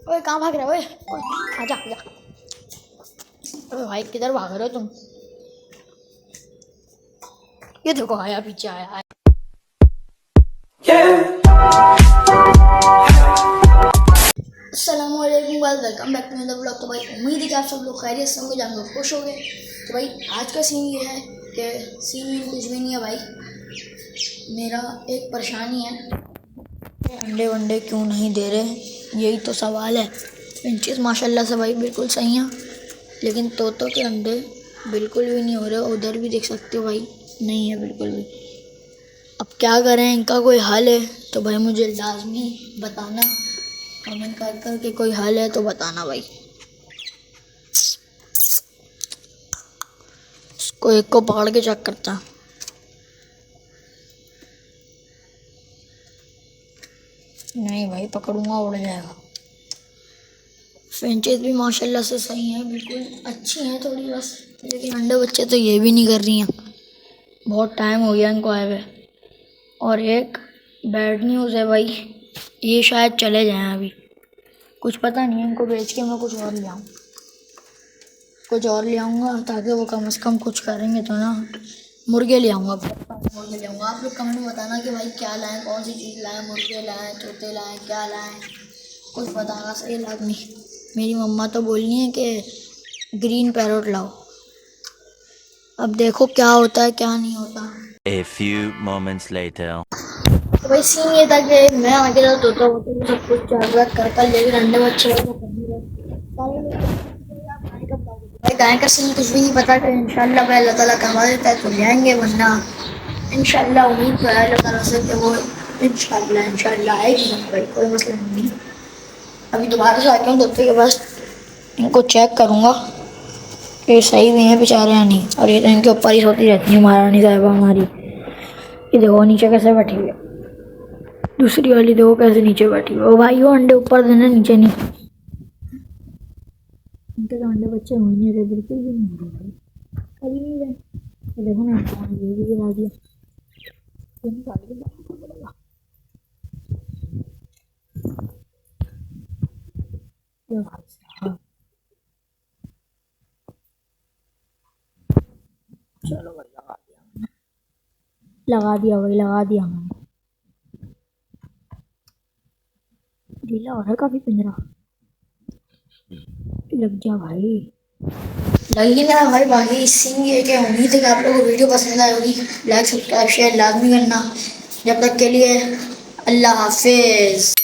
ओए कहाँ भाग रहे हो? ओए ओए, आजा आजा। ओए भाई किधर भाग रहे हो तुम? ये देखो आया, पीछे आया। अस्सलामुअलैकुम guys, welcome back to another vlog. तो भाई उम्मीद है कि आप सब लोग खैरियत से होंगे, जानकर खुश हो गए। तो भाई आज का सीन ये है कि सीन कुछ भी नहीं है भाई। मेरा एक परेशानी है, अंडे वंडे क्यों नहीं दे रहे, यही तो सवाल है। इंचेस माशाल्लाह से भाई बिल्कुल सही हैं, लेकिन तोतों के अंडे बिल्कुल भी नहीं हो रहे। उधर भी देख सकते हो भाई, नहीं है बिल्कुल भी। अब क्या करें, इनका कोई हल है तो भाई मुझे लाजमी बताना, कमेंट कर कर के कोई हल है तो बताना भाई। इसको एक को पकड़ के चेक करता। नहीं भाई, पकड़ूंगा उड़ जाएगा। फ्रेंचेज भी माशाल्लाह से सही हैं, बिल्कुल अच्छी हैं थोड़ी बस, लेकिन अंडे बच्चे तो ये भी नहीं कर रही हैं। बहुत टाइम हो गया इनको आए हुए। और एक बैड न्यूज़ है भाई, ये शायद चले जाएं अभी। कुछ पता नहीं है, इनको बेच के मैं कुछ और ले आऊँ, कुछ और ले आऊँगा ताकि वो कम से कम कुछ करेंगे तो ना। मुर्गे ले आऊँगा, मुर्गे ले आऊँगा। आप लोग कमेंट में बताना कि भाई क्या लाएं, कौन सी चीज़ लाएं, मुर्गे लाएं, तोते लाएं, क्या लाएं, कुछ बताना सही लाजमी। मेरी मम्मा तो बोलनी है कि ग्रीन पैरोट लाओ। अब देखो क्या होता है क्या नहीं होता। A few moments later. तो भाई सीन ये था कि मैं अकेला तोता होता हूँ, सब कुछ चार कर लेकिन अंडे बच्चे तो कर नहीं रहे। भाई गाय का सीन कुछ भी नहीं पता कि इंशाल्लाह भाई अल्लाह ताला करवा देता है तो ले आएंगे, वरना इंशाल्लाह उम्मीद तो है अल्लाह ताला से कि वो इंशाल्लाह आएगी ना भाई, कोई मसला नहीं। अभी दोबारा से आके तोते के पास, इनको चेक करूँगा कि सही भी हैं बेचारे या नहीं। और ये तो इनके ऊपर ही सोती रहती है महारानी साहिबा हमारी। ये देखो नीचे कैसे बैठी हुई है, दूसरी वाली देखो कैसे नीचे बैठी हुई है। ओ भाई वो अंडे ऊपर देना, नीचे नहीं। इनके तो अंडे बच्चे हो ही नहीं रहे, बिल्कुल भी नहीं हो रहे, कभी नहीं रहे। तो देखो ना, ये भी गिरा दिया। चलो भाई लगा दिया भाई, लगा दिया हमने। ढीला हो रहा है काफी पिंजरा, लग जा भाई। लग ही ना भाई। बाकी इस सीन ये कि उम्मीद है कि आप लोगों को वीडियो पसंद आई होगी। लाइक सब्सक्राइब शेयर लाजमी करना। जब तक के लिए अल्लाह हाफिज।